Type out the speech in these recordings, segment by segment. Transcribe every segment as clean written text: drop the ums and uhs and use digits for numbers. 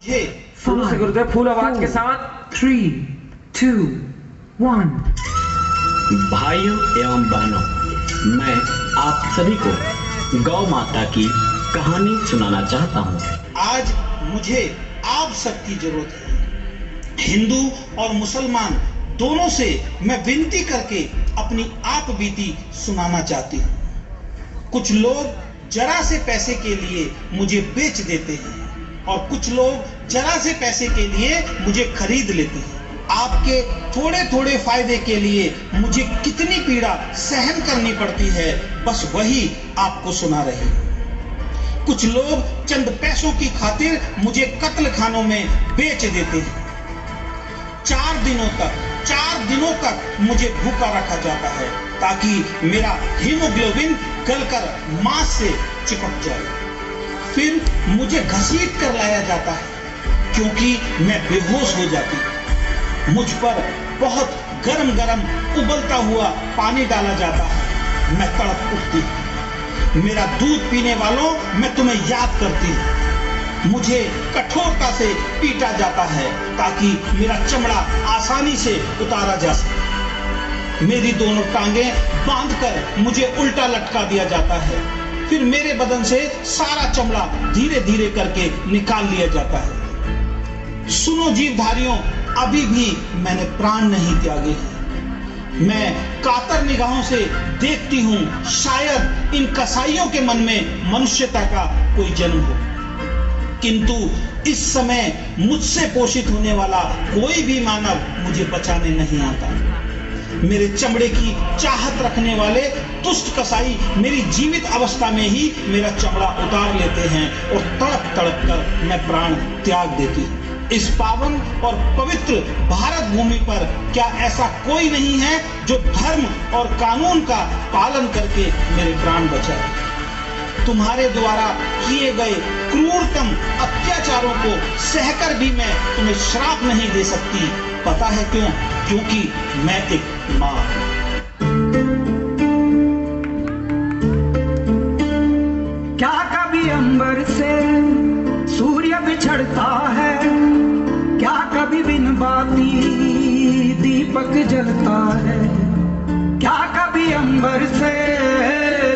शुरू से गुरुदेव फूल आवाज के साथ 3, 2, 1। भाइयों एवं बहनों, मैं आप सभी को गौ माता की कहानी सुनाना चाहता हूँ। आज मुझे आप सबकी जरूरत है। हिंदू और मुसलमान दोनों से मैं विनती करके अपनी आप बीती सुनाना चाहती हूँ। कुछ लोग जरा से पैसे के लिए मुझे बेच देते हैं और कुछ लोग जरा से पैसे के लिए मुझे खरीद लेते हैं। आपके थोड़े थोड़े फायदे के लिए मुझे कितनी पीड़ा सहन करनी पड़ती है, बस वही आपको सुना रही हूं। कुछ लोग चंद पैसों की खातिर मुझे कत्ल खानों में बेच देते हैं। 4 दिनों तक मुझे भूखा रखा जाता है ताकि मेरा हीमोग्लोबिन गलकर मांस से चिपक जाए। फिर मुझे घसीट कर लाया जाता है क्योंकि मैं बेहोश हो जाती हूँ। मुझ पर बहुत गरम उबलता हुआ पानी डाला जाता है। मैं तड़प उठती हूँ। मेरा दूध पीने वालों, मैं तुम्हें याद करती हूँ। मुझे कठोरता से पीटा जाता है ताकि मेरा चमड़ा आसानी से उतारा जा सके। मेरी दोनों टांगें बांधकर मुझे उल्टा लटका दिया जाता है। फिर मेरे बदन से सारा चमड़ा धीरे धीरे करके निकाल लिया जाता है। सुनो जीवधारियों, अभी भी मैंने प्राण नहीं त्यागे हैं। मैं कातर निगाहों से देखती हूँ, शायद इन कसाईयों के मन में मनुष्यता का कोई जन्म हो। किंतु इस समय मुझसे पोषित होने वाला कोई भी मानव मुझे बचाने नहीं आता। मेरे चमड़े की चाहत रखने वाले दुष्ट कसाई मेरी जीवित अवस्था में ही मेरा चमड़ा उतार लेते हैं और तड़प तड़प कर मैं प्राण त्याग देती हूँ। इस पावन और पवित्र भारत भूमि पर क्या ऐसा कोई नहीं है जो धर्म और कानून का पालन करके मेरे प्राण बचाए? तुम्हारे द्वारा किए गए क्रूरतम अत्याचारों को सहकर भी मैं तुम्हें श्राप नहीं दे सकती। पता है क्यों? क्योंकि मैं एक माँ हूं। क्या कभी अंबर से सूर्य बिछड़ता है? क्या कभी बिन बाती दीपक जलता है? क्या कभी अंबर से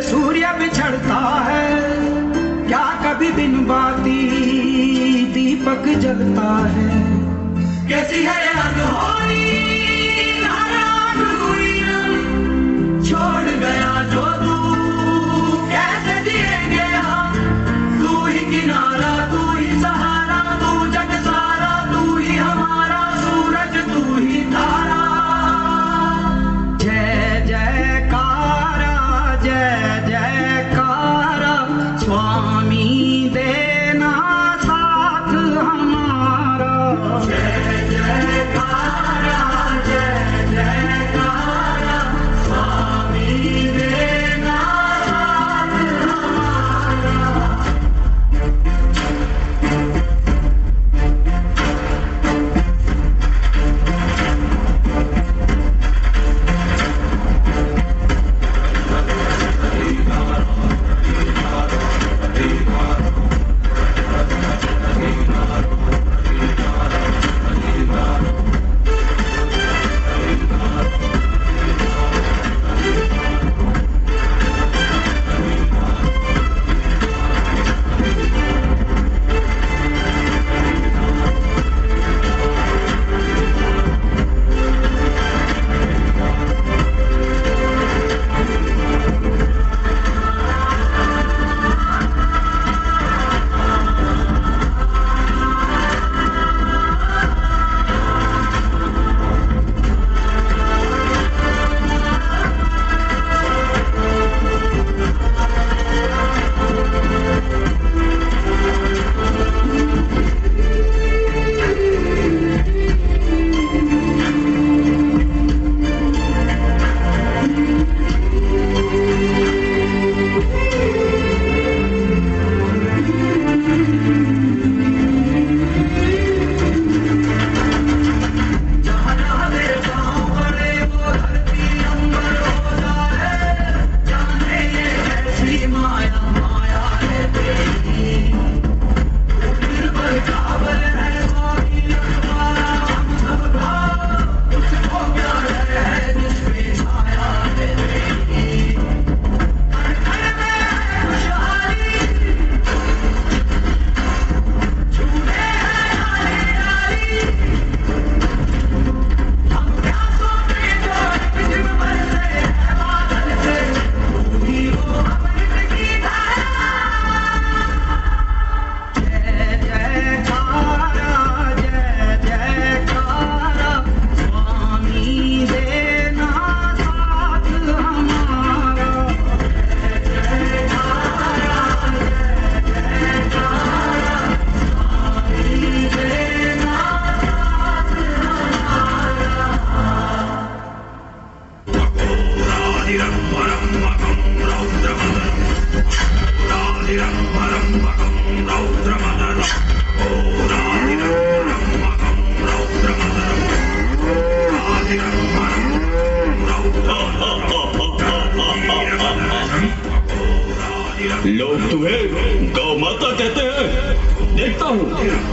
सूर्य बिछड़ता है? क्या कभी बिन बाती दीपक जलता है? कैसी है अनहोनी नाराज हुई हम, छोड़ गया जो तू कैसे जिएंगे हम? तू ही किनारा, तू ही सहारा, तू जग सारा, तू ही हमारा सूरज, तू ही तारा। जय जयकारा, जय जयकारा, स्वामी देना साथ हमारा। जय जयकारा,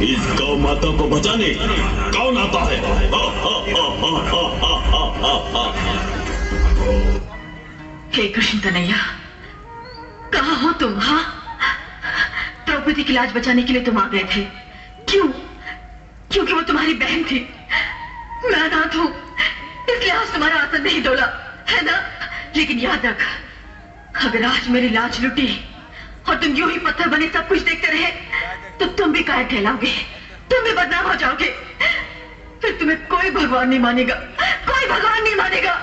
इस गौ माता को बचाने कौन आता है? हे कृष्ण कन्हैया, कहाँ हो तुम? हाँ, द्रौपदी की लाज बचाने के लिए तुम आ गए थे। क्यों? क्योंकि वो तुम्हारी बहन थी। मैं अनाथ हूं, इसलिए आज तुम्हारा आसन नहीं डोला, है ना? लेकिन याद रख, अगर आज मेरी लाज लुटी और तुम यूं ही पत्थर बने सब कुछ देखते रहे तो तुम भी कायर कहलाओगे, तुम भी बदनाम हो जाओगे। फिर तुम्हें कोई भगवान नहीं मानेगा, कोई भगवान नहीं मानेगा।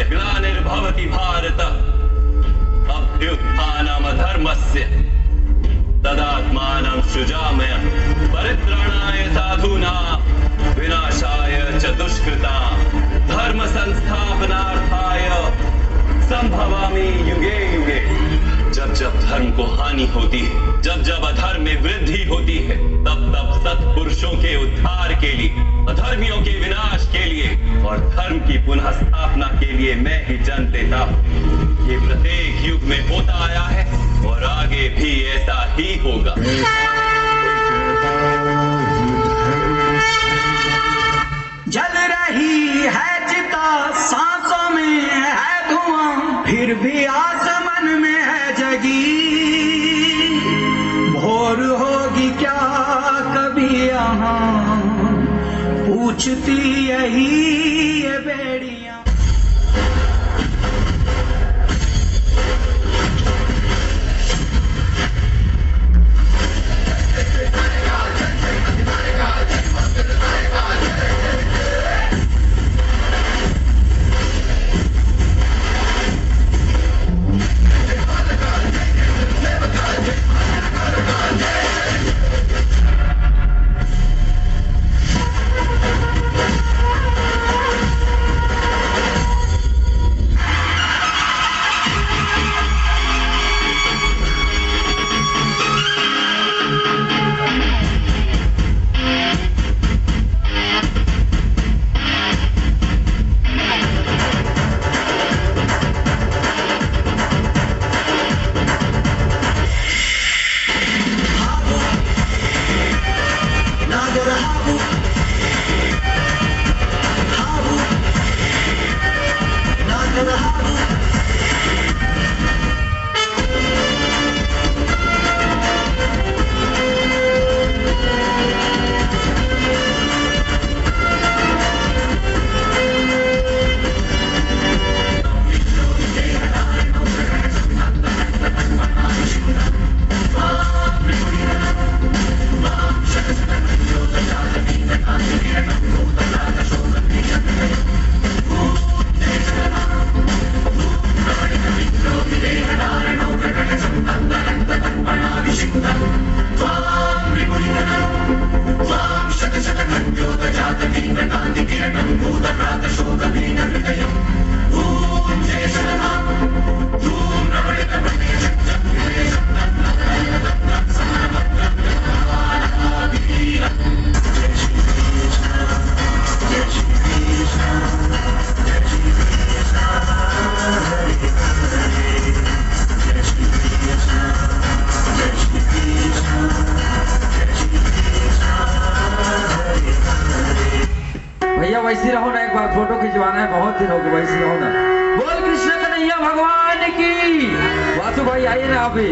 ग्लानिर्भवति भारत अभ्युत्थानमधर्मस्य तदात्मानं सृजाम्यहं परित्राणाय साधूनां विनाशाय च दुष्कृतां धर्म संस्थापनार्थाय संभवामि युगे युगे। जब जब धर्म को हानि होती है, जब जब अधर्म में वृद्धि होती है, तब तब सत्पुरुषों के उद्धार के लिए, अधर्मियों के विनाश के लिए और धर्म की पुनः स्थापना के लिए मैं ही जन्म लेता हूँ। ये प्रत्येक युग में होता आया है और आगे भी ऐसा ही होगा। जल रही है चिता, सांसों में है धुआं, फिर भी आसमान में है जगी। भोर होगी क्या कभी यहाँ, पूछती यही ये बेड़ियां। वैसे रहो ना, एक बार फोटो खिंचवाना है, बहुत दिन हो गए, वैसे रहो ना। बोल कृष्ण कन्हैया भगवान की। वासु भाई आइए ना आप भी।